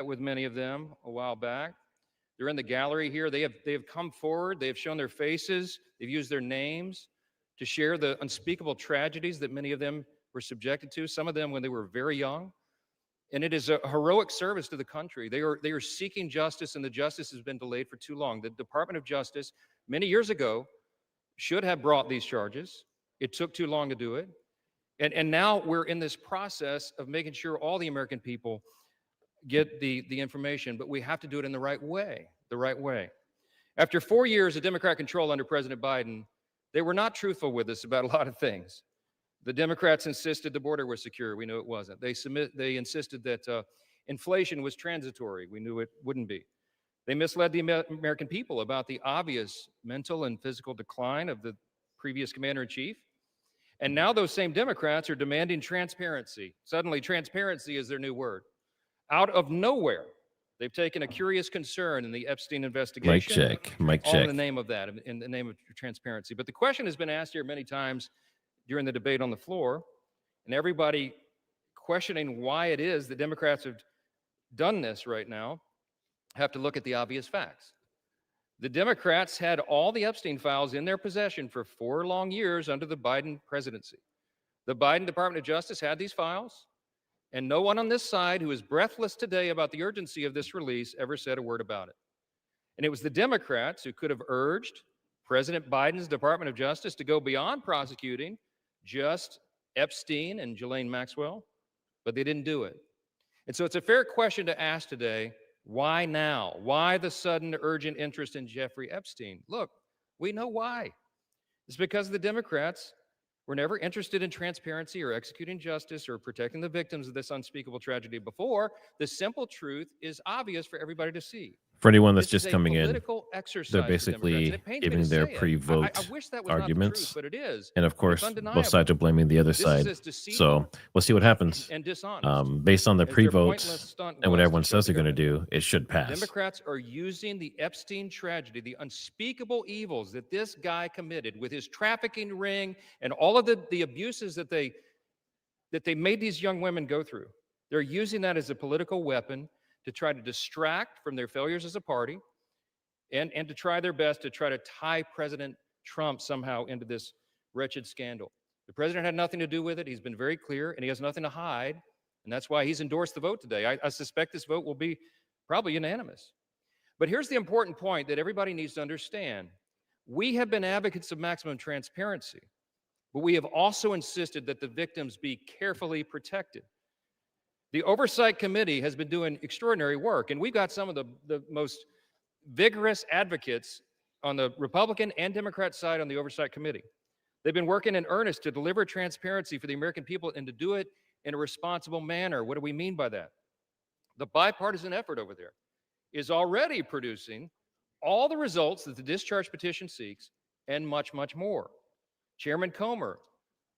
with many of them a while back. They're in the gallery here. They have come forward. They have shown their faces. They've used their names to share the unspeakable tragedies that many of them were subjected to, some of them when they were very young. And it is a heroic service to the country. They are seeking justice, and the justice has been delayed for too long. The Department of Justice, many years ago, should have brought these charges. It took too long to do it. And now we're in this process of making sure all the American people get the information, but we have to do it in the right way, After 4 years of Democrat control under President Biden, they were not truthful with us about a lot of things. The Democrats insisted the border was secure. We knew it wasn't. They insisted that inflation was transitory. We knew it wouldn't be. They misled the American people about the obvious mental and physical decline of the previous commander-in-chief. And now those same Democrats are demanding transparency. Suddenly, transparency is their new word. Out of nowhere, they've taken a curious concern in the Epstein investigation. Mic check. All in the name of that, in the name of transparency. But the question has been asked here many times during the debate on the floor, and everybody questioning why it is that Democrats have done this right now have to look at the obvious facts. The Democrats had all the Epstein files in their possession for 4 long years under the Biden presidency. The Biden Department of Justice had these files, and no one on this side who is breathless today about the urgency of this release ever said a word about it. And it was the Democrats who could have urged President Biden's Department of Justice to go beyond prosecuting just Epstein and Ghislaine Maxwell, but they didn't do it. And so it's a fair question to ask today, why now? Why the sudden urgent interest in Jeffrey Epstein? Look, we know why. It's because the Democrats were never interested in transparency or executing justice or protecting the victims of this unspeakable tragedy before. The simple truth is obvious for everybody to see. For anyone that's just coming in, they're basically giving their pre-vote arguments. Truth, but it is. And of course, both sides are blaming the other side. So we'll see what happens. Based on the pre-votes and what everyone says they're going to do, it should pass. Democrats are using the Epstein tragedy, the unspeakable evils that this guy committed with his trafficking ring and all of the abuses that they made these young women go through. They're using that as a political weapon to try to distract from their failures as a party and to try their best to try to tie President Trump somehow into this wretched scandal. The president had nothing to do with it. He's been very clear, and he has nothing to hide, and that's why he's endorsed the vote today. I suspect this vote will be probably unanimous. But here's the important point that everybody needs to understand. We have been advocates of maximum transparency, but we have also insisted that the victims be carefully protected. The Oversight Committee has been doing extraordinary work, and we've got some of the most vigorous advocates on the Republican and Democrat side on the Oversight Committee. They've been working in earnest to deliver transparency for the American people and to do it in a responsible manner. What do we mean by that? The bipartisan effort over there is already producing all the results that the discharge petition seeks and much, much more. Chairman Comer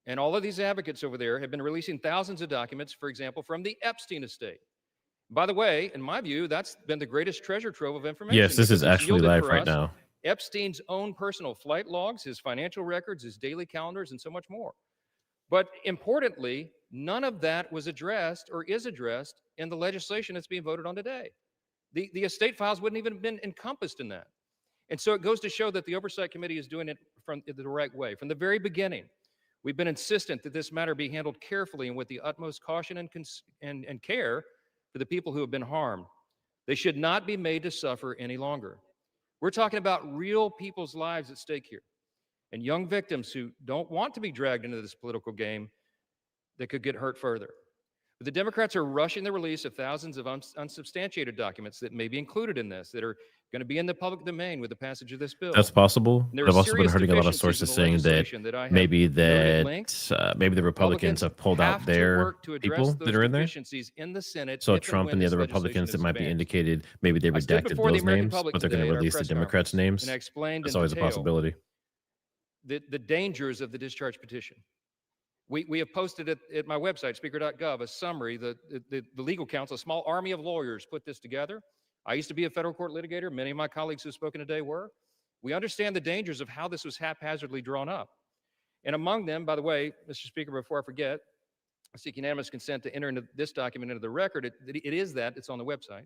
and all of these advocates over there have been releasing thousands of documents, for example, from the Epstein estate. By the way, in my view, that's been the greatest treasure trove of information. Yes, this is actually live right now. Epstein's own personal flight logs, his financial records, his daily calendars, and so much more. But importantly, none of that was addressed or is addressed in the legislation that's being voted on today. The estate files wouldn't even have been encompassed in that. And so it goes to show that the Oversight Committee is doing it from the right way. From the very beginning, we've been insistent that this matter be handled carefully and with the utmost caution and care for the people who have been harmed. They should not be made to suffer any longer. We're talking about real people's lives at stake here, and young victims who don't want to be dragged into this political game that could get hurt further. But the Democrats are rushing the release of thousands of unsubstantiated documents that may be included in this, that are going to be in the public domain with the passage of this bill. That's possible. I've also been hearing a lot of sources saying that maybe the Republicans have pulled out their people that are in there. So Trump and the other Republicans that might be indicated, maybe they redacted those names, but they're going to release the Democrats' names. That's always a possibility. The dangers of the discharge petition. We have posted at my website, speaker.gov, a summary. The legal counsel, a small army of lawyers, put this together. I used to be a federal court litigator. Many of my colleagues who have spoken today were. We understand the dangers of how this was haphazardly drawn up. And among them, by the way, Mr. Speaker, before I forget, I seek unanimous consent to enter into this document into the record. It is that. It's on the website.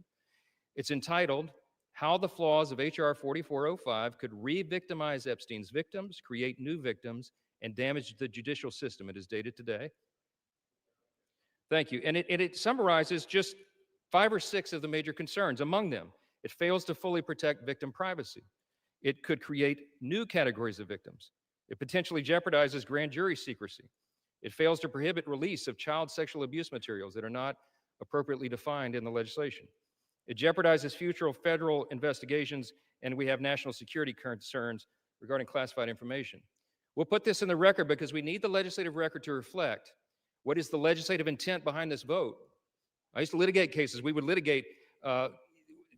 It's entitled, How the Flaws of H.R. 4405 Could Re-Victimize Epstein's Victims, Create New Victims, and Damage the Judicial System. It is dated today. Thank you. And it summarizes just 5 or 6 of the major concerns. Among them, it fails to fully protect victim privacy. It could create new categories of victims. It potentially jeopardizes grand jury secrecy. It fails to prohibit release of child sexual abuse materials that are not appropriately defined in the legislation. It jeopardizes future federal investigations, and we have national security concerns regarding classified information. We'll put this in the record because we need the legislative record to reflect what is the legislative intent behind this vote. I used to litigate cases. We would litigate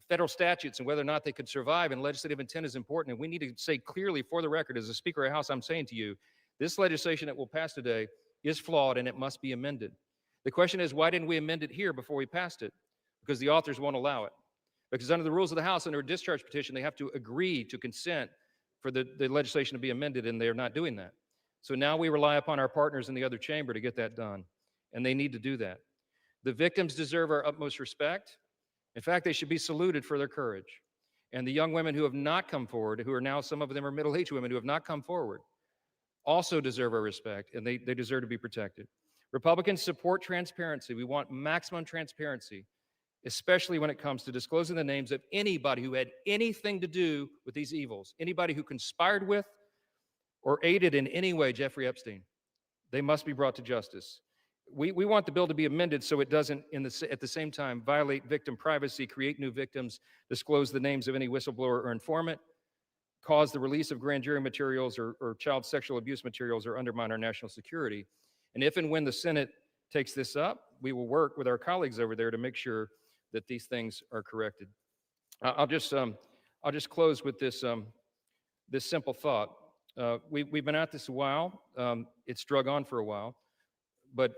federal statutes and whether or not they could survive, and legislative intent is important. And we need to say clearly for the record, as a Speaker of the House, I'm saying to you, this legislation that will pass today is flawed and it must be amended. The question is, why didn't we amend it here before we passed it? Because the authors won't allow it. Because under the rules of the House, under a discharge petition, they have to agree to consent for the legislation to be amended, and they're not doing that. So now we rely upon our partners in the other chamber to get that done, and they need to do that. The victims deserve our utmost respect. In fact, they should be saluted for their courage. And the young women who have not come forward, who are now, some of them are middle-aged women who have not come forward, also deserve our respect, and they deserve to be protected. Republicans support transparency. We want maximum transparency, especially when it comes to disclosing the names of anybody who had anything to do with these evils, anybody who conspired with or aided in any way Jeffrey Epstein. They must be brought to justice. We want the bill to be amended so it doesn't, at the same time, violate victim privacy, create new victims, disclose the names of any whistleblower or informant, cause the release of grand jury materials or child sexual abuse materials, or undermine our national security. And if and when the Senate takes this up, we will work with our colleagues over there to make sure that these things are corrected. I'll just close with this simple thought. We've been at this a while. It's drug on for a while, but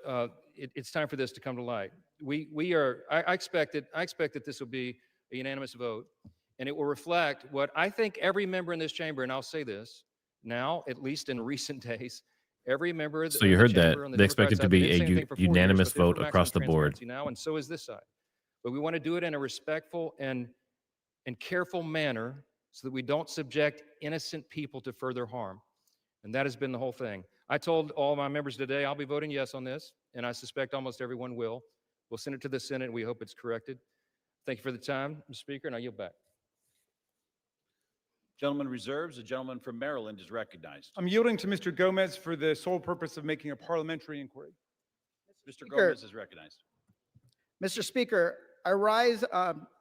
it's time for this to come to light. I expect that this will be a unanimous vote, and it will reflect what I think every member in this chamber, and I'll say this now, at least in recent days, every member of the, so you heard that the they expect it to be a unanimous vote across the board. Now, and so is this side. But we want to do it in a respectful and careful manner so that we don't subject innocent people to further harm. And that has been the whole thing. I told all my members today I'll be voting yes on this, and I suspect almost everyone will. We'll send it to the Senate, and we hope it's corrected. Thank you for the time, Mr. Speaker, and I yield back. Gentleman reserves. The gentleman from Maryland is recognized. I'm yielding to Mr. Gomez for the sole purpose of making a parliamentary inquiry. Mr. Gomez is recognized. Mr. Speaker, I rise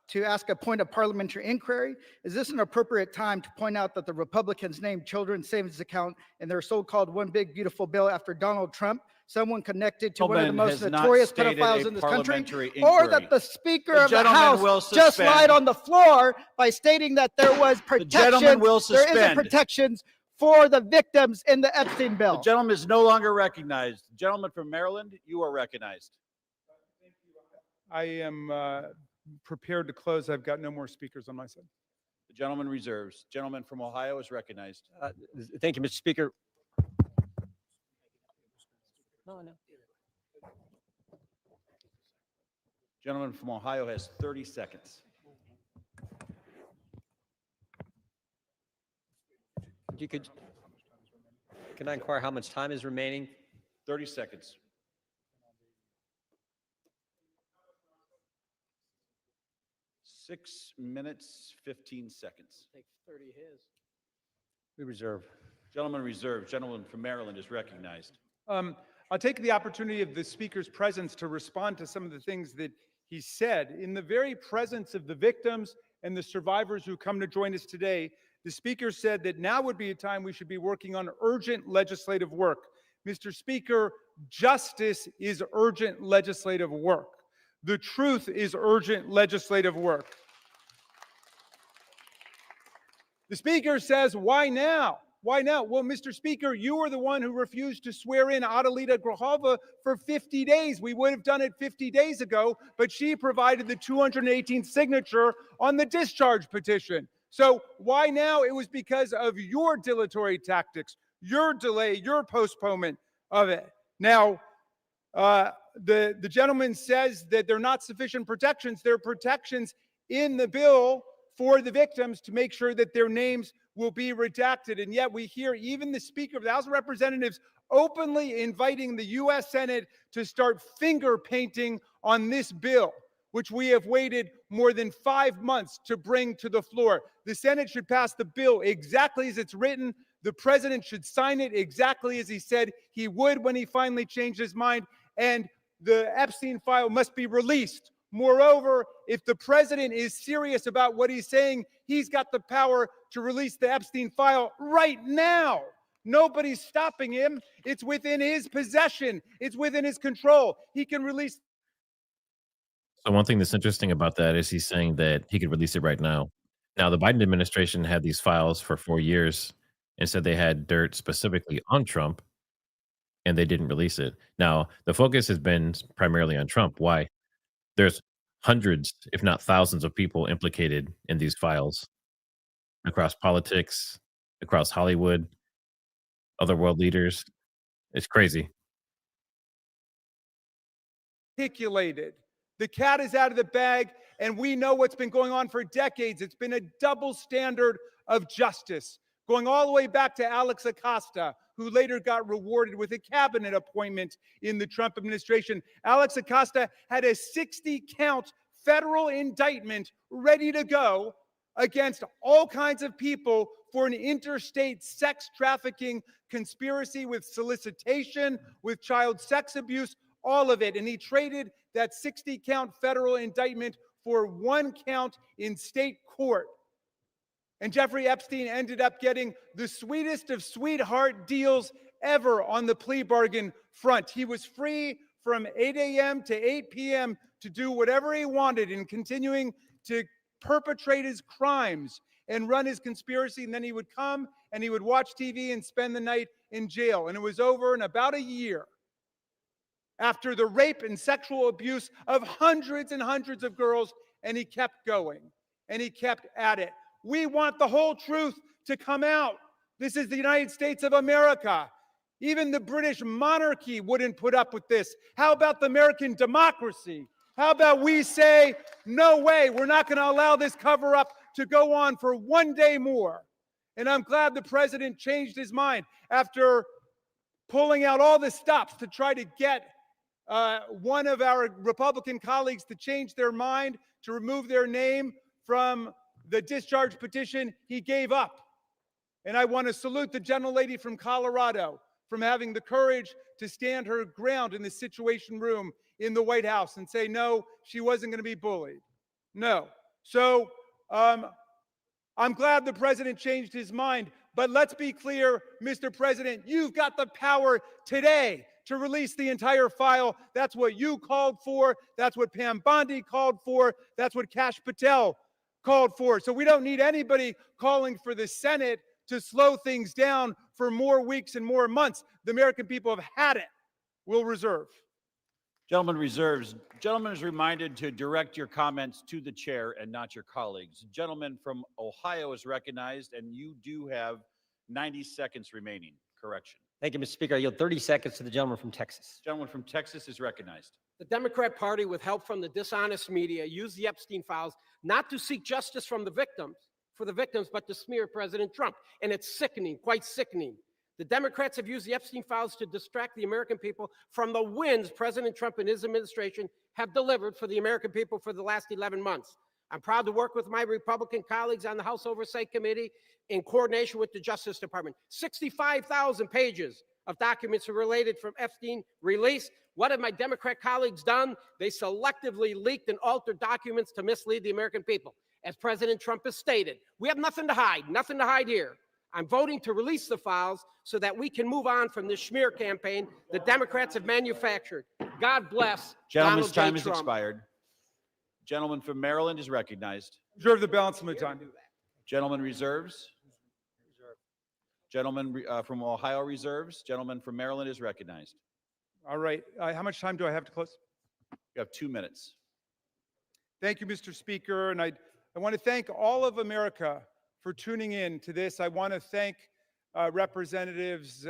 to ask a point of parliamentary inquiry. Is this an appropriate time to point out that the Republicans named children's savings account in their so-called one big beautiful bill after Donald Trump, someone connected to one of the most notorious pedophiles in this country, or that the Speaker of the House just lied on the floor by stating that there was protections, there isn't protections for the victims in the Epstein bill. The gentleman is no longer recognized. The gentleman from Maryland, you are recognized. I am prepared to close. I've got no more speakers on my side. The gentleman reserves. Gentleman from Ohio is recognized. Thank you, Mr. Speaker. Gentleman from Ohio has 30 seconds. Can I inquire how much time is remaining? 30 seconds. Six minutes, 15 seconds. Take 30 his. We reserve. Gentleman reserved. Gentleman from Maryland is recognized. I'll take the opportunity of the Speaker's presence to respond to some of the things that he said. In the very presence of the victims and the survivors who come to join us today, the Speaker said that now would be a time we should be working on urgent legislative work. Mr. Speaker, justice is urgent legislative work. The truth is urgent legislative work. The Speaker says, why now? Why now? Well, Mr. Speaker, you were the one who refused to swear in Adelita Grajova for 50 days. We would have done it 50 days ago, but she provided the 218th signature on the discharge petition. So why now? It was because of your dilatory tactics, your delay, your postponement of it. Now, The gentleman says that there are not sufficient protections. There are protections in the bill for the victims to make sure that their names will be redacted. And yet we hear even the Speaker of the House of Representatives openly inviting the U.S. Senate to start finger painting on this bill, which we have waited more than 5 months to bring to the floor. The Senate should pass the bill exactly as it's written. The president should sign it exactly as he said he would when he finally changed his mind. And the Epstein file must be released. Moreover, if the president is serious about what he's saying, he's got the power to release the Epstein file right now. Nobody's stopping him. It's within his possession. It's within his control. He can release. So one thing that's interesting about that is he's saying that he could release it right now. Now, the Biden administration had these files for 4 years and said they had dirt specifically on Trump, and they didn't release it. Now, the focus has been primarily on Trump. Why? There's hundreds, if not thousands, of people implicated in these files across politics, across Hollywood, other world leaders. It's crazy. Articulated. The cat is out of the bag, and we know what's been going on for decades. It's been a double standard of justice, going all the way back to Alex Acosta, who later got rewarded with a cabinet appointment in the Trump administration. Alex Acosta had a 60-count federal indictment ready to go against all kinds of people for an interstate sex trafficking conspiracy with solicitation, with child sex abuse, all of it. And he traded that 60-count federal indictment for 1 count in state court. And Jeffrey Epstein ended up getting the sweetest of sweetheart deals ever on the plea bargain front. He was free from 8 a.m. to 8 p.m. to do whatever he wanted and continuing to perpetrate his crimes and run his conspiracy. And then he would come and he would watch TV and spend the night in jail. And it was over in about a year after the rape and sexual abuse of hundreds and hundreds of girls. And he kept going and he kept at it. We want the whole truth to come out. This is the United States of America. Even the British monarchy wouldn't put up with this. How about the American democracy? How about we say, no way, we're not going to allow this cover up to go on for 1 day more. And I'm glad the president changed his mind after pulling out all the stops to try to get one of our Republican colleagues to change their mind, to remove their name from the discharge petition. He gave up. And I want to salute the gentlelady from Colorado from having the courage to stand her ground in the Situation Room in the White House and say, no, she wasn't going to be bullied. No. So I'm glad the president changed his mind. But let's be clear, Mr. President, you've got the power today to release the entire file. That's what you called for. That's what Pam Bondi called for. That's what Kash Patel called for. So we don't need anybody calling for the Senate to slow things down for more weeks and more months. The American people have had it. We'll reserve. Gentleman reserves. Gentleman is reminded to direct your comments to the chair and not your colleagues. Gentleman from Ohio is recognized, and you do have 90 seconds remaining. Correction. Thank you, Mr. Speaker. I yield 30 seconds to the gentleman from Texas. Gentleman from Texas is recognized. The Democrat Party, with help from the dishonest media, used the Epstein files not to seek justice from the victims, but to smear President Trump. And it's sickening, quite sickening. The Democrats have used the Epstein files to distract the American people from the wins President Trump and his administration have delivered for the American people for the last 11 months. I'm proud to work with my Republican colleagues on the House Oversight Committee in coordination with the Justice Department. 65,000 pages of documents are related from Epstein released. What have my Democrat colleagues done? They selectively leaked and altered documents to mislead the American people. As President Trump has stated, we have nothing to hide here. I'm voting to release the files so that we can move on from this smear campaign the Democrats have manufactured. God bless Gentleman's Donald J. time has Trump. expired. Gentleman from Maryland is recognized. Reserve the balance of my time. Gentleman reserves. Gentleman from Ohio reserves. Gentleman from Maryland is recognized. All right. How much time do I have to close? You have 2 minutes. Thank you, Mr. Speaker. And I want to thank all of America for tuning in to this. I want to thank Representatives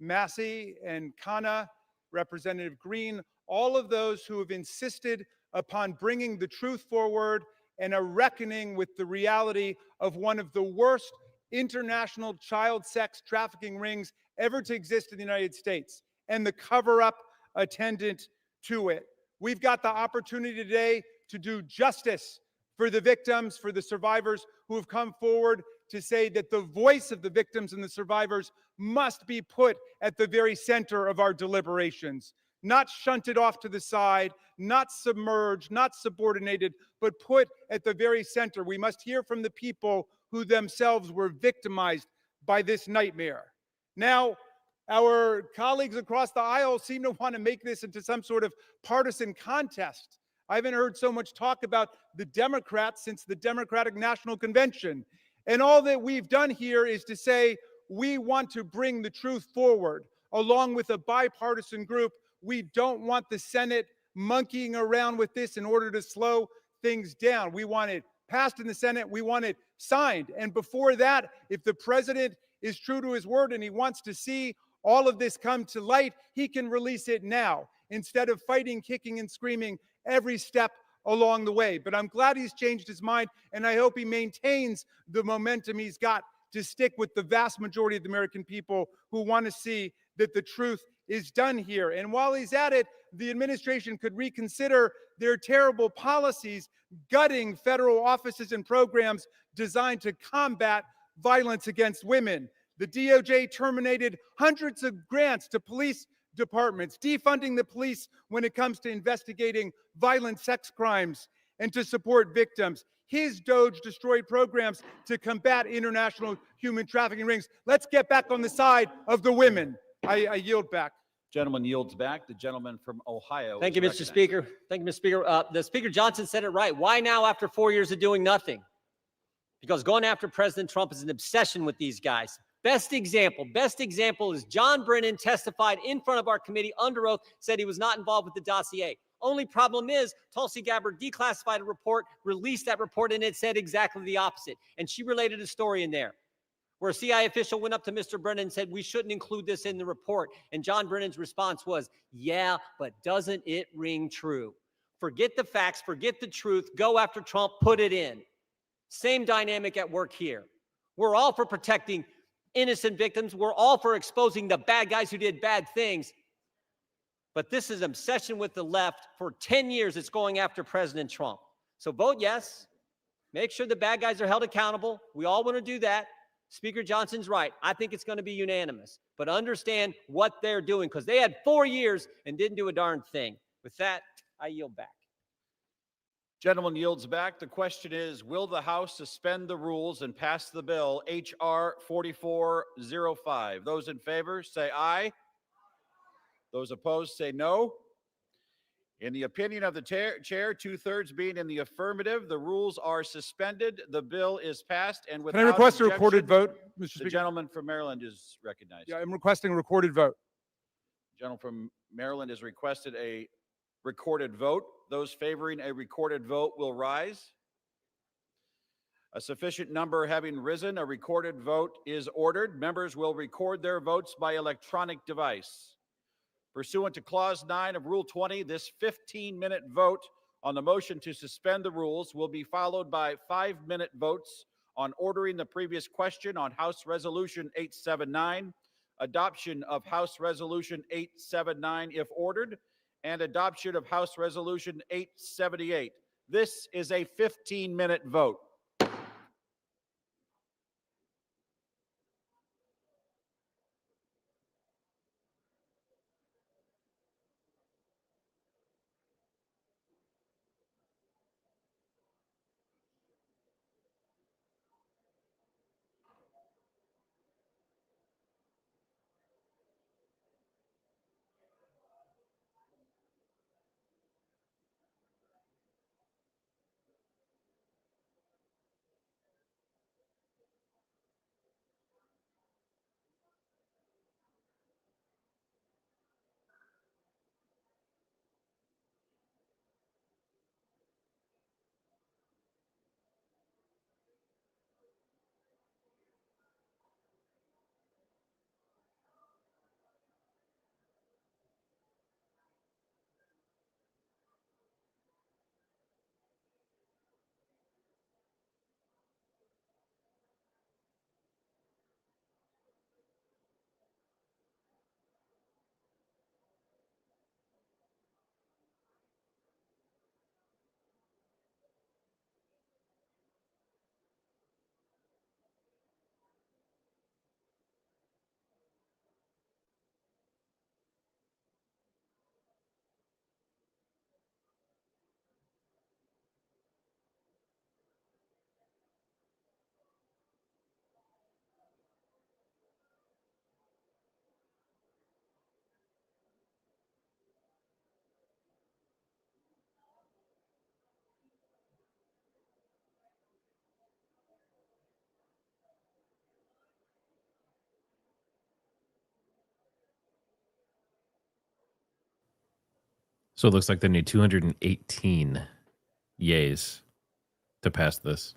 Massey and Khanna, Representative Green, all of those who have insisted upon bringing the truth forward and a reckoning with the reality of one of the worst international child sex trafficking rings ever to exist in the United States and the cover-up attendant to it. We've got the opportunity today to do justice for the victims, for the survivors who have come forward to say that the voice of the victims and the survivors must be put at the very center of our deliberations, not shunted off to the side, not submerged, not subordinated, but put at the very center. We must hear from the people who themselves were victimized by this nightmare. Now, our colleagues across the aisle seem to want to make this into some sort of partisan contest. I haven't heard so much talk about the Democrats since the Democratic National Convention. And all that we've done here is to say we want to bring the truth forward along with a bipartisan group. We don't want the Senate monkeying around with this in order to slow things down. We want it passed in the Senate. We want it signed. And before that, if the president is true to his word and he wants to see all of this come to light, he can release it now instead of fighting, kicking, and screaming every step along the way. But I'm glad he's changed his mind, and I hope he maintains the momentum he's got to stick with the vast majority of the American people who want to see that the truth is done here. And while he's at it, the administration could reconsider their terrible policies, gutting federal offices and programs designed to combat violence against women. The DOJ terminated hundreds of grants to police departments, defunding the police when it comes to investigating violent sex crimes and to support victims. His DOJ destroyed programs to combat international human trafficking rings. Let's get back on the side of the women. I yield back. Gentleman yields back. The gentleman from Ohio. Thank you, Mr. Speaker. Thank you, Mr. Speaker. The Speaker Johnson said it right. Why now after 4 years of doing nothing? Because going after President Trump is an obsession with these guys. Best example is John Brennan testified in front of our committee under oath, said he was not involved with the dossier. Only problem is Tulsi Gabbard declassified a report, released that report, and it said exactly the opposite. And she related a story in there where a CIA official went up to Mr. Brennan and said, we shouldn't include this in the report. And John Brennan's response was, yeah, but doesn't it ring true? Forget the facts, forget the truth, go after Trump, put it in. Same dynamic at work here. We're all for protecting innocent victims. We're all for exposing the bad guys who did bad things. But this is an obsession with the left. For 10 years, it's going after President Trump. So vote yes. Make sure the bad guys are held accountable. We all want to do that. Speaker Johnson's right. I think it's going to be unanimous. But understand what they're doing, because they had 4 years and didn't do a darn thing. With that, I yield back. Gentleman yields back. The question is, will the House suspend the rules and pass the bill H.R. 4405? Those in favor say aye. Those opposed say no. In the opinion of the chair, 2/3 being in the affirmative, the rules are suspended. The bill is passed, and without Can I request a objection, recorded vote, Mr. Speaker? the gentleman from Maryland is recognized. Yeah, I'm requesting a recorded vote. The gentleman from Maryland has requested a recorded vote. Those favoring a recorded vote will rise. A sufficient number having risen, a recorded vote is ordered. Members will record their votes by electronic device. Pursuant to Clause 9 of Rule 20, this 15-minute vote on the motion to suspend the rules will be followed by 5-minute votes on ordering the previous question on House Resolution 879, adoption of House Resolution 879 if ordered, and adoption of House Resolution 878. This is a 15-minute vote. So it looks like they need 218 yays to pass this.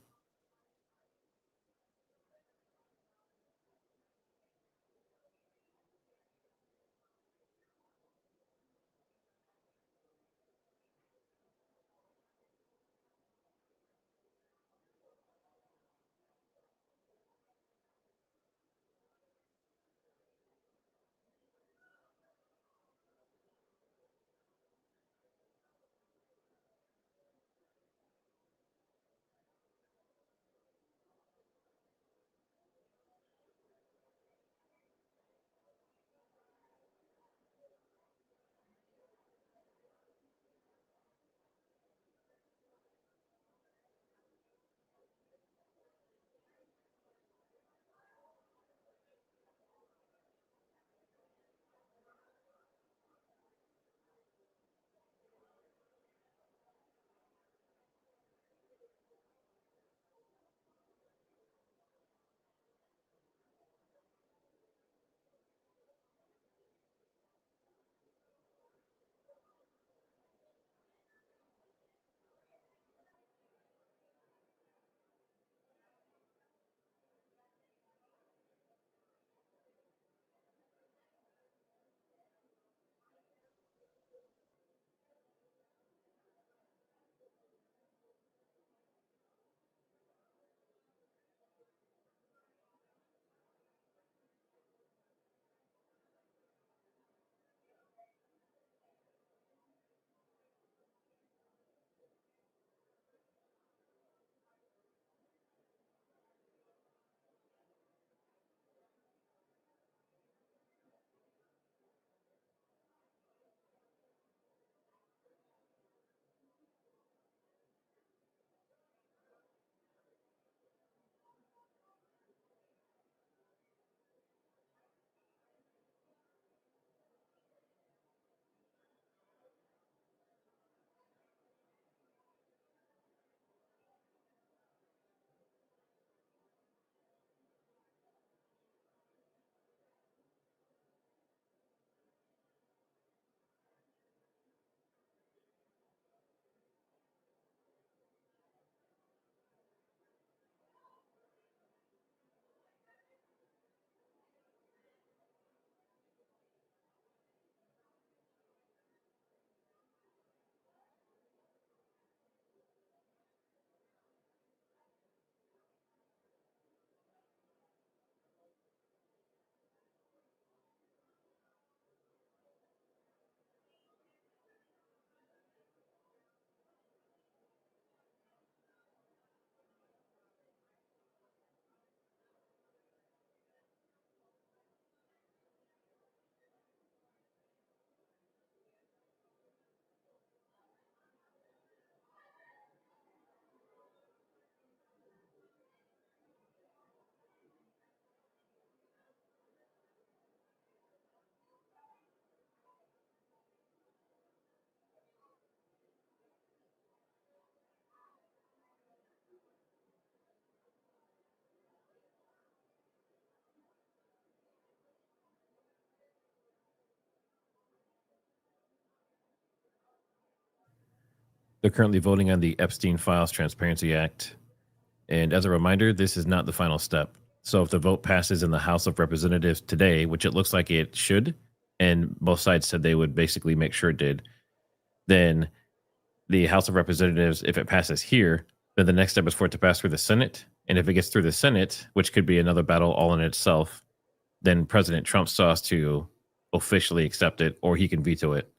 They're currently voting on the Epstein Files Transparency Act. And as a reminder, this is not the final step. So if the vote passes in the House of Representatives today, which it looks like it should, and both sides said they would basically make sure it did, then the House of Representatives, if it passes here, then the next step is for it to pass through the Senate. And if it gets through the Senate, which could be another battle all in itself, then President Trump still has to officially accept it, or he can veto it.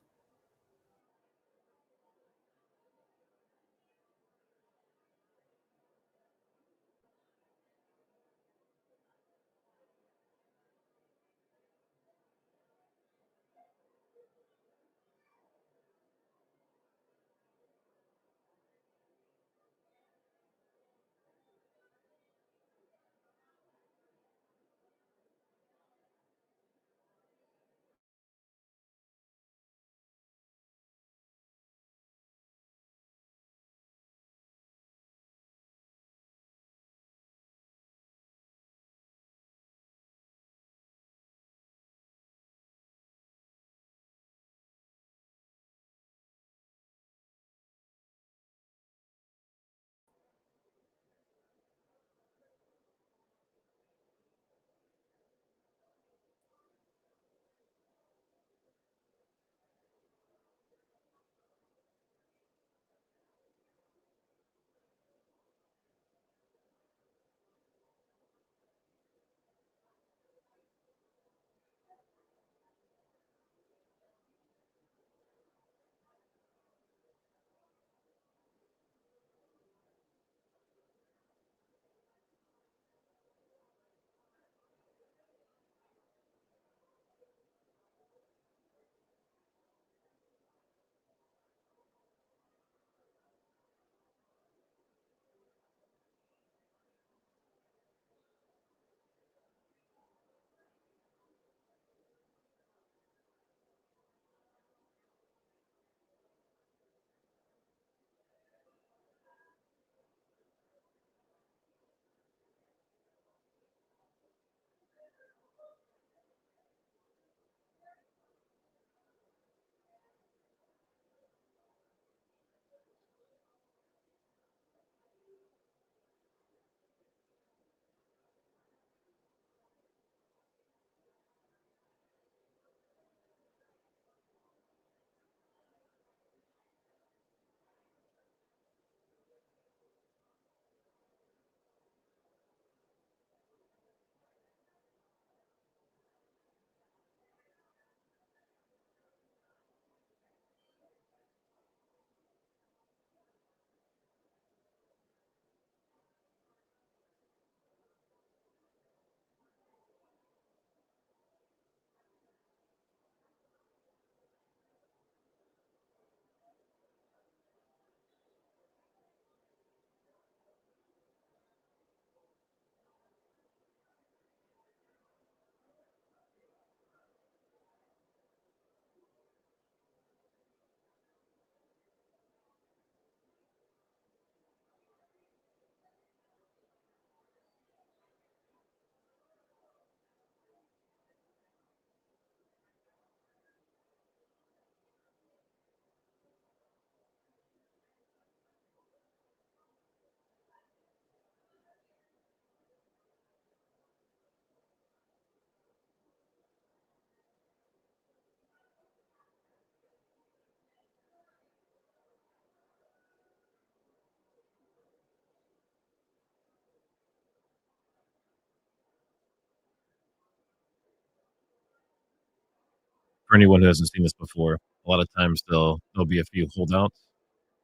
for anyone who hasn't seen this before, a lot of times there'll be a few holdouts,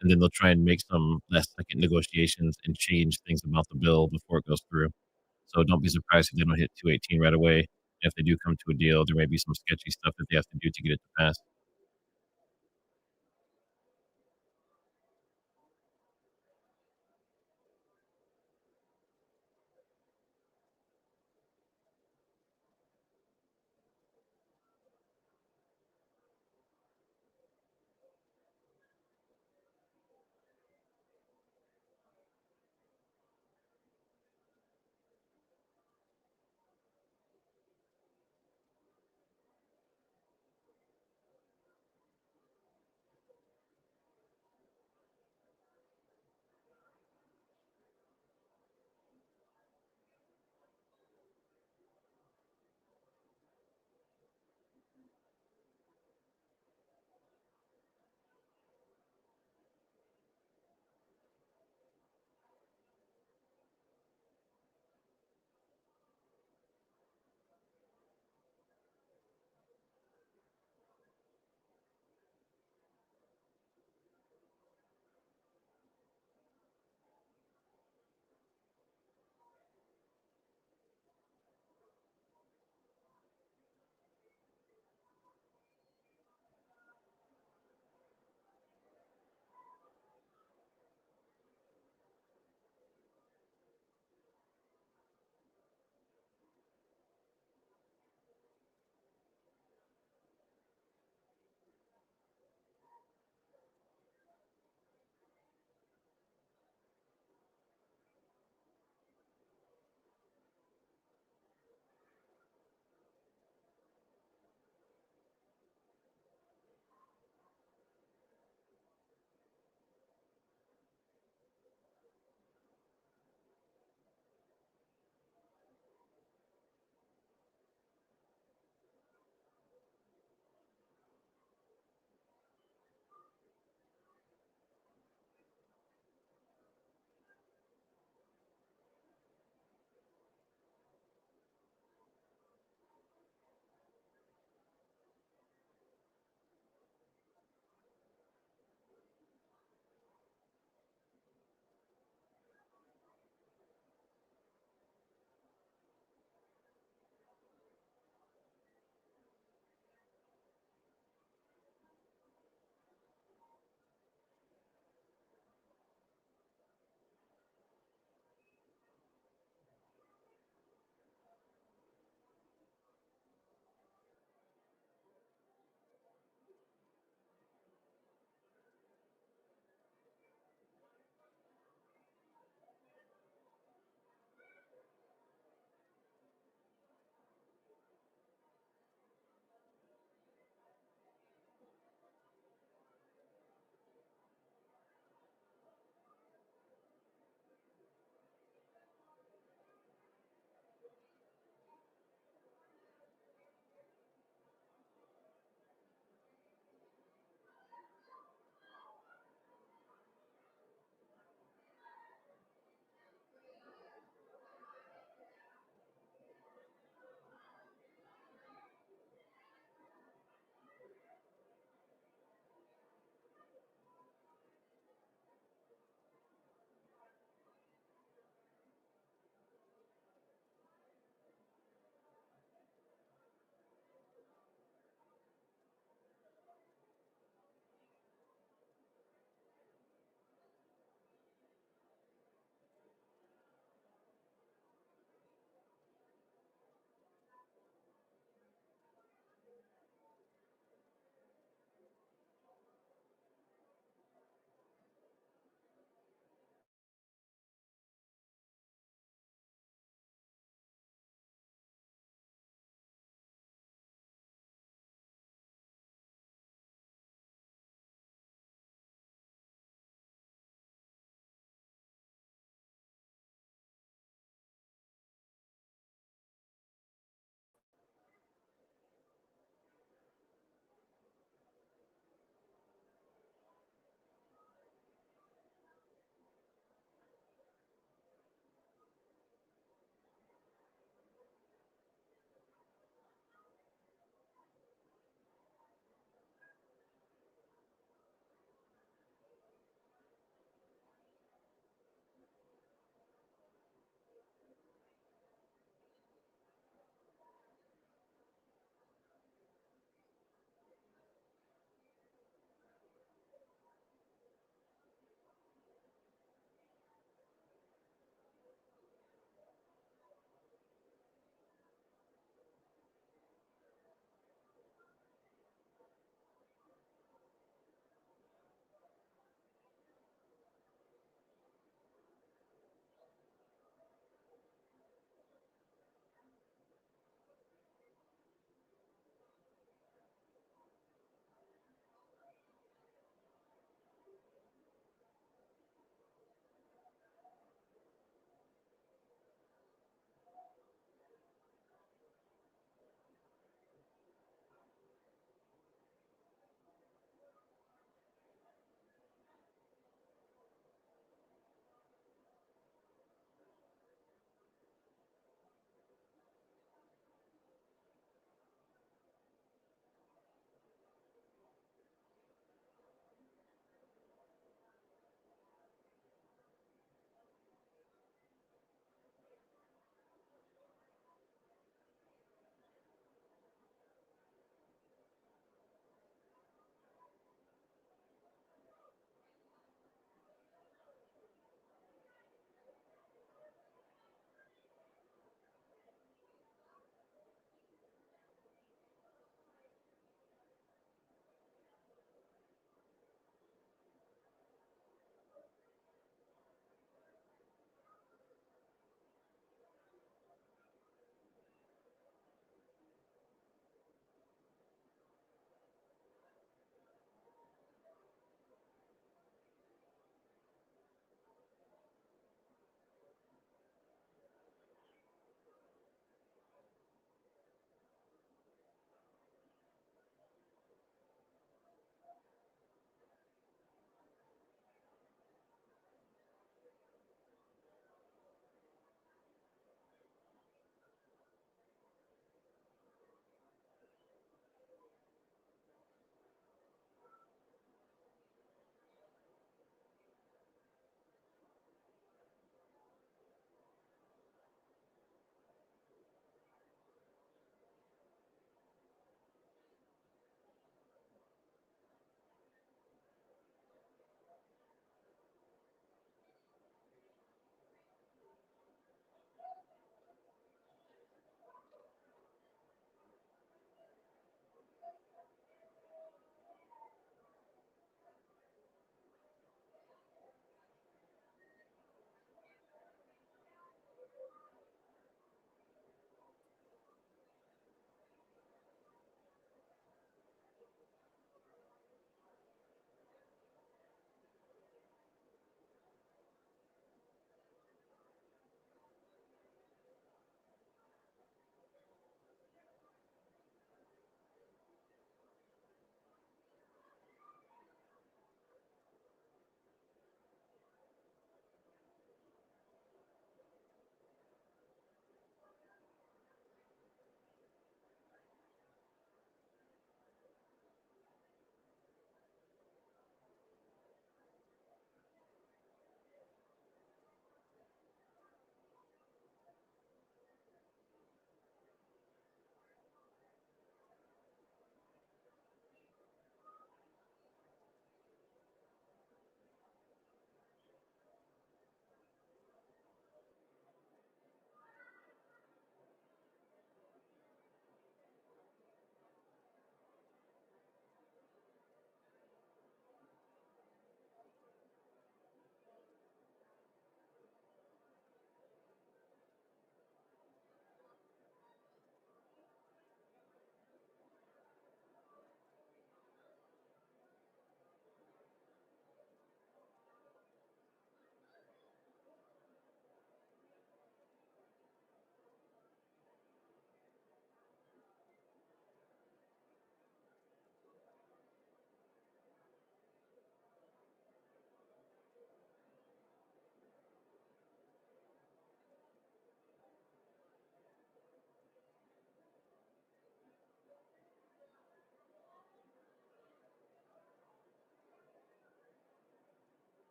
and then they'll try and make some last second negotiations and change things about the bill before it goes through. So don't be surprised if they don't hit 218 right away. If they do come to a deal, there may be some sketchy stuff that they have to do to get it to pass.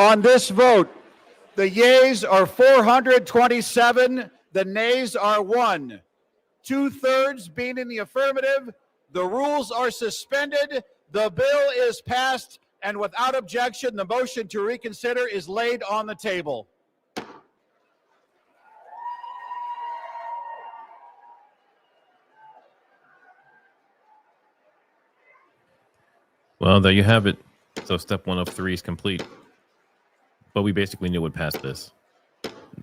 On this vote, the yeas are 427, the nays are 1. 2/3 being in the affirmative, the rules are suspended, the bill is passed, and without objection, the motion to reconsider is laid on the table. Well, there you have it. So step 1 of 3 is complete. But we basically knew would pass this.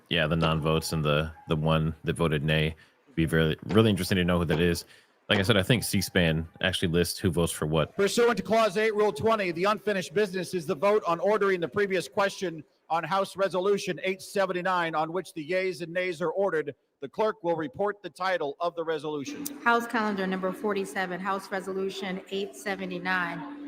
Yeah, the non-votes and the one that voted nay. Be really interesting to know who that is. Like I said, I think C-SPAN actually lists who votes for what. Pursuant to Clause 8, Rule 20, the unfinished business is the vote on ordering the previous question on House Resolution 879, on which the yeas and nays are ordered. The clerk will report the title of the resolution. House Calendar Number 47, House Resolution 879.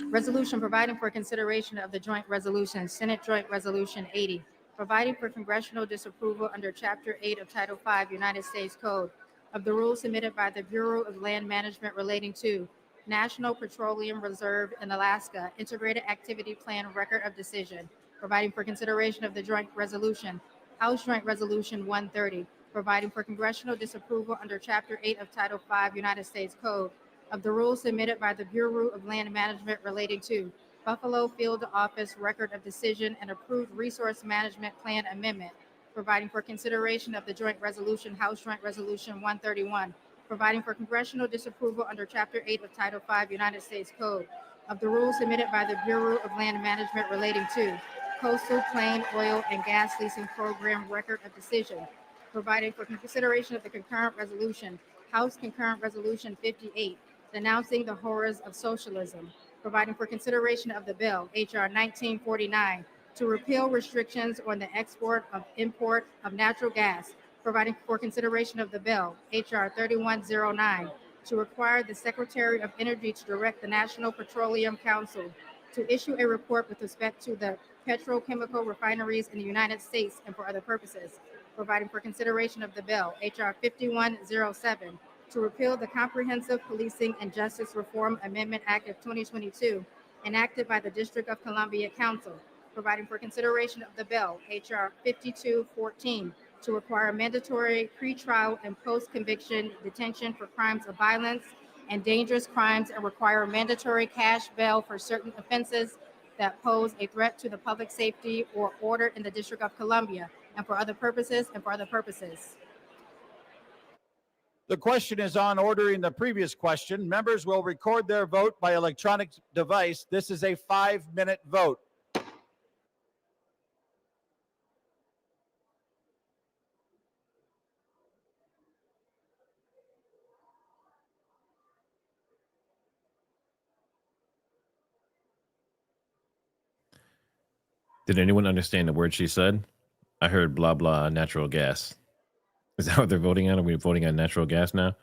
Resolution providing for consideration of the joint resolution, Senate Joint Resolution 80, providing for congressional disapproval under Chapter 8 of Title 5 United States Code of the rules submitted by the Bureau of Land Management relating to National Petroleum Reserve in Alaska Integrated Activity Plan Record of Decision, providing for consideration of the joint resolution, House Joint Resolution 130, providing for congressional disapproval under Chapter 8 of Title 5 United States Code of the rules submitted by the Bureau of Land Management relating to Buffalo Field Office Record of Decision and approved Resource Management Plan Amendment, providing for consideration of the joint resolution, House Joint Resolution 131, providing for congressional disapproval under Chapter 8 of Title 5 United States Code of the rules submitted by the Bureau of Land Management relating to Coastal Plain Oil and Gas Leasing Program Record of Decision, providing for consideration of the concurrent resolution, House Concurrent Resolution 58, denouncing the horrors of socialism, providing for consideration of the bill, H.R. 1949, to repeal restrictions on the export of import of natural gas, providing for consideration of the bill, H.R. 3109, to require the Secretary of Energy to direct the National Petroleum Council to issue a report with respect to the petrochemical refineries in the United States and for other purposes, providing for consideration of the bill, H.R. 5107, to repeal the Comprehensive Policing and Justice Reform Amendment Act of 2022, enacted by the District of Columbia Council, providing for consideration of the bill, H.R. 5214, to require mandatory pretrial and post-conviction detention for crimes of violence and dangerous crimes and require mandatory cash bail for certain offenses that pose a threat to the public safety or order in the District of Columbia, and for other purposes, The question is on ordering the previous question. Members will record their vote by electronic device. This is a 5-minute vote. Did anyone understand the word she said? I heard blah, blah, natural gas. Is that what they're voting on? Are we voting on natural gas now?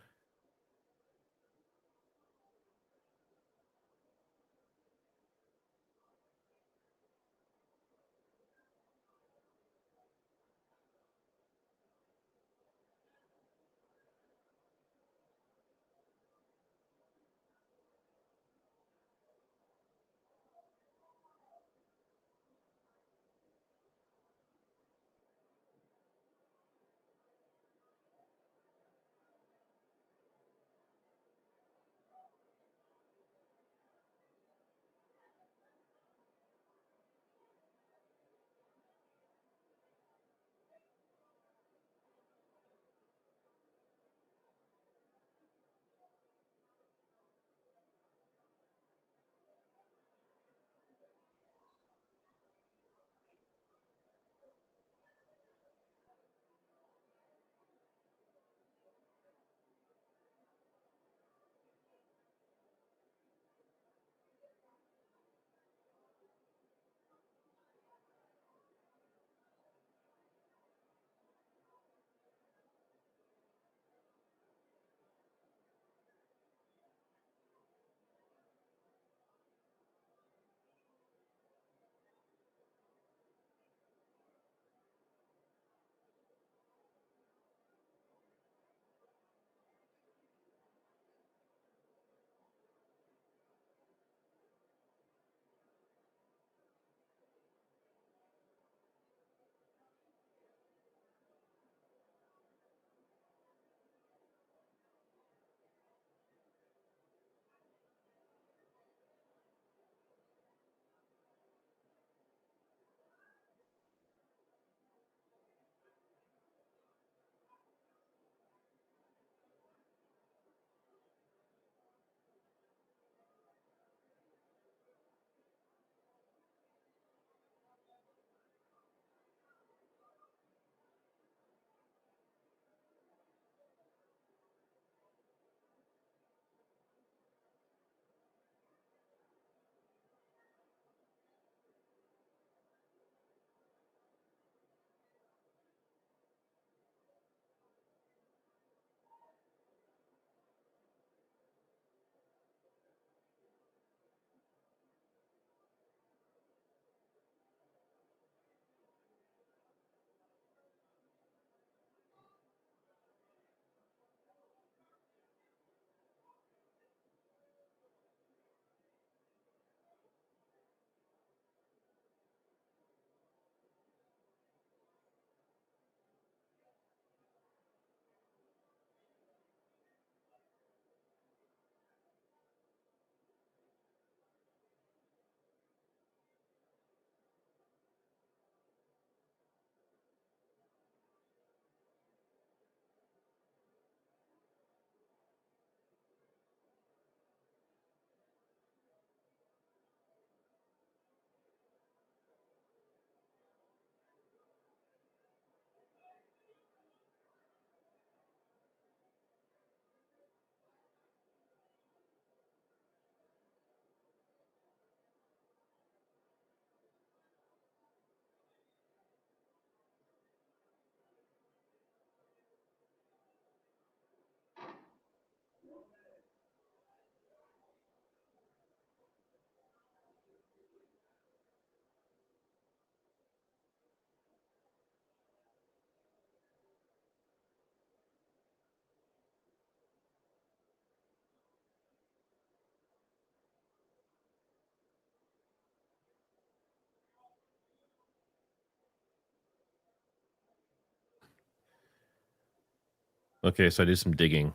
Okay, so I did some digging.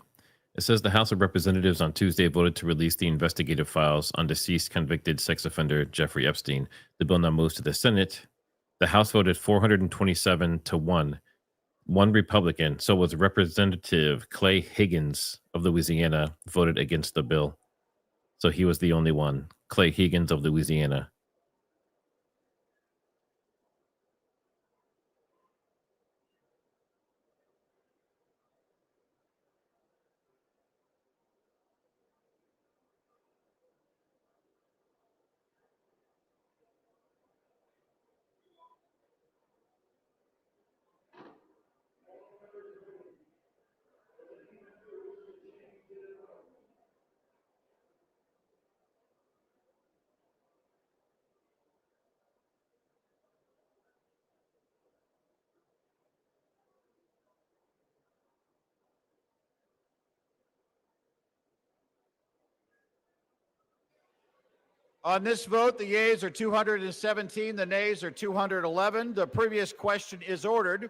It says the House of Representatives on Tuesday voted to release the investigative files on deceased convicted sex offender Jeffrey Epstein. The bill now moves to the Senate. The House voted 427 to 1. One Republican, so was Representative Clay Higgins of Louisiana, voted against the bill. So he was the only one, Clay Higgins of Louisiana. On this vote, the yeas are 217, the nays are 211. The previous question is ordered.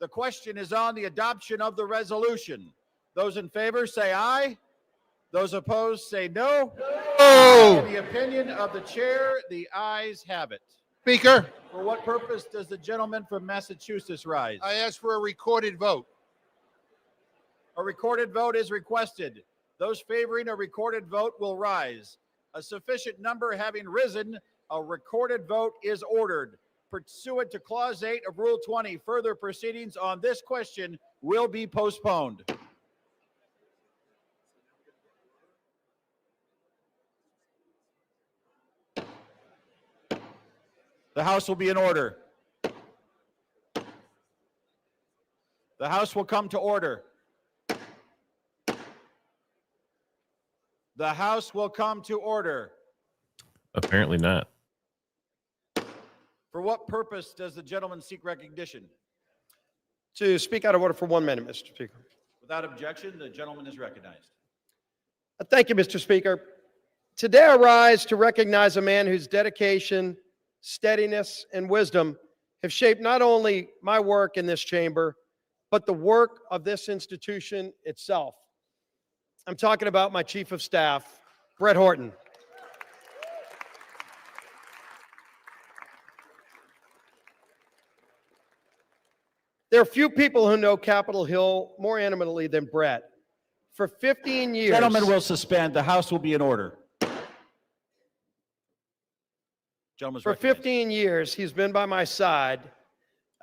The question is on the adoption of the resolution. Those in favor say aye. Those opposed say no. In the opinion of the chair, the ayes have it. Speaker, For what purpose does the gentleman from Massachusetts rise? I ask for a recorded vote. A recorded vote is requested. Those favoring a recorded vote will rise. A sufficient number having risen, a recorded vote is ordered. Pursuant to Clause 8 of Rule 20, further proceedings on this question will be postponed. The House will be in order. The House will come to order. The House will come to order. Apparently not. For what purpose does the gentleman seek recognition? To speak out of order for 1 minute, Mr. Speaker. Without objection, the gentleman is recognized. Thank you, Mr. Speaker. Today I rise to recognize a man whose dedication, steadiness, and wisdom have shaped not only my work in this chamber, but the work of this institution itself. I'm talking about my Chief of Staff, Brett Horton. There are few people who know Capitol Hill more intimately than Brett. For 15 years... Gentlemen will suspend. The House will be in order. For 15 years, he's been by my side.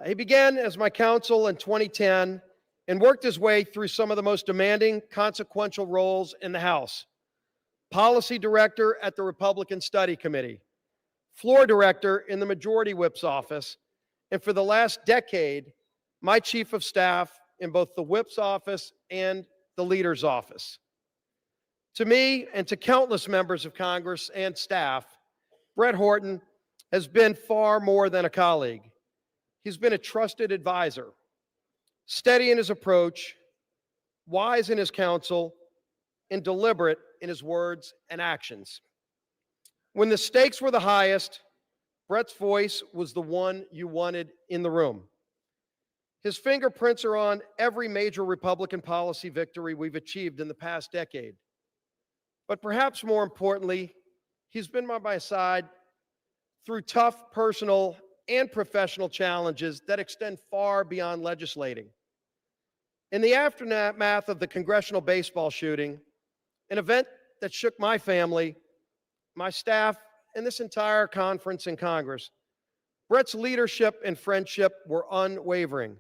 He began as my counsel in 2010 and worked his way through some of the most demanding, consequential roles in the House. Policy director at the Republican Study Committee, floor director in the Majority Whip's office, and for the last decade, my chief of staff in both the Whip's office and the Leader's office. To me and to countless members of Congress and staff, Brett Horton has been far more than a colleague. He's been a trusted advisor, steady in his approach, wise in his counsel, and deliberate in his words and actions. When the stakes were the highest, Brett's voice was the one you wanted in the room. His fingerprints are on every major Republican policy victory we've achieved in the past decade. But perhaps more importantly, he's been by my side through tough personal and professional challenges that extend far beyond legislating. In the aftermath of the congressional baseball shooting, an event that shook my family, my staff, and this entire conference in Congress, Brett's leadership and friendship were unwavering.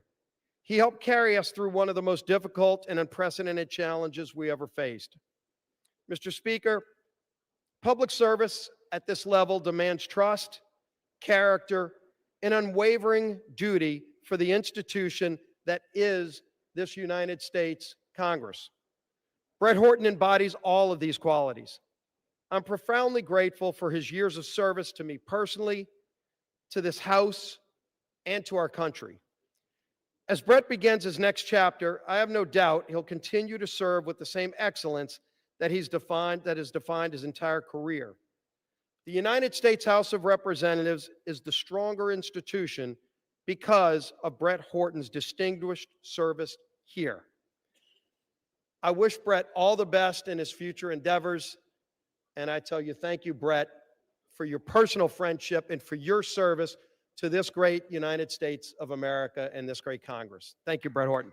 He helped carry us through one of the most difficult and unprecedented challenges we ever faced. Mr. Speaker, public service at this level demands trust, character, and unwavering duty for the institution that is this United States Congress. Brett Horton embodies all of these qualities. I'm profoundly grateful for his years of service to me personally, to this House, and to our country. As Brett begins his next chapter, I have no doubt he'll continue to serve with the same excellence that has defined his entire career. The United States House of Representatives is the stronger institution because of Brett Horton's distinguished service here. I wish Brett all the best in his future endeavors. And I tell you, thank you, Brett, for your personal friendship and for your service to this great United States of America and this great Congress. Thank you, Brett Horton.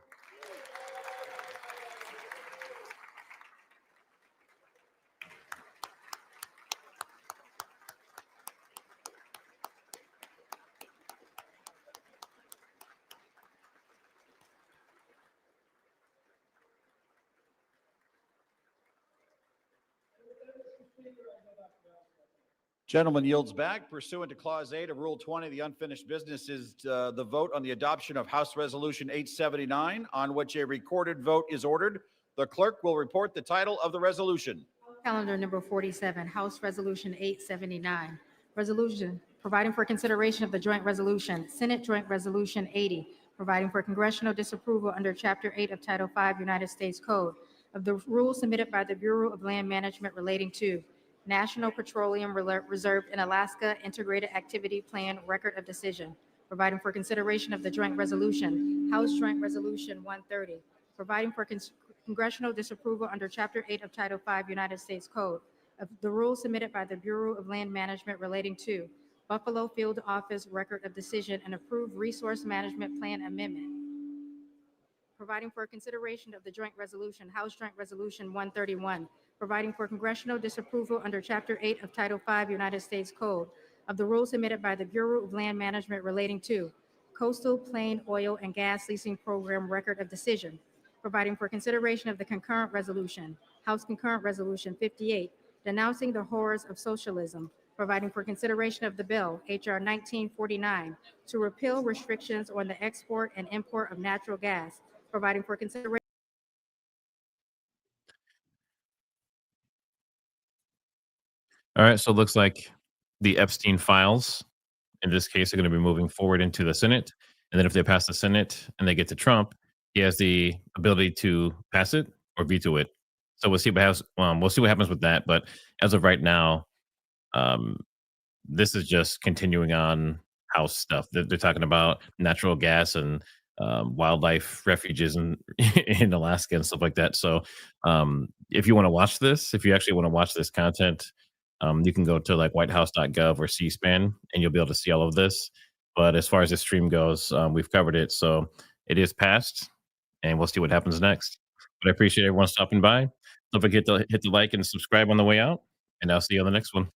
Gentleman yields back. Pursuant to Clause 8 of Rule 20, the unfinished business is the vote on the adoption of House Resolution 879, on which a recorded vote is ordered. The clerk will report the title of the resolution. Calendar number 47, House Resolution 879. Resolution providing for consideration of the joint resolution, Senate Joint Resolution 80, providing for congressional disapproval under Chapter 8 of Title 5 United States Code of the rules submitted by the Bureau of Land Management relating to National Petroleum Reserve in Alaska Integrated Activity Plan Record of Decision, providing for consideration of the joint resolution, House Joint Resolution 130, providing for congressional disapproval under Chapter 8 of Title 5 United States Code of the rules submitted by the Bureau of Land Management relating to Buffalo Field Office Record of Decision and approved Resource Management Plan Amendment, providing for consideration of the joint resolution, House Joint Resolution 131, providing for congressional disapproval under Chapter 8 of Title 5 United States Code of the rules submitted by the Bureau of Land Management relating to Coastal Plain Oil and Gas Leasing Program Record of Decision, providing for consideration of the concurrent resolution, House Concurrent Resolution 58, denouncing the horrors of socialism, providing for consideration of the bill, H.R. 1949, to repeal restrictions on the export and import of natural gas, providing for consideration. All right, so it looks like the Epstein files, in this case, are going to be moving forward into the Senate. And then if they pass the Senate and they get to Trump, he has the ability to pass it or veto it. So we'll see what happens with that. But as of right now, um, this is just continuing on House stuff. They're talking about natural gas and wildlife refuges in Alaska and stuff like that. So if you want to watch this, if you actually want to watch this content, you can go to like whitehouse.gov or C-SPAN and you'll be able to see all of this. But as far as the stream goes, we've covered it. So it is passed and we'll see what happens next. But I appreciate everyone stopping by. Don't forget to hit the like and subscribe on the way out. And I'll see you on the next one.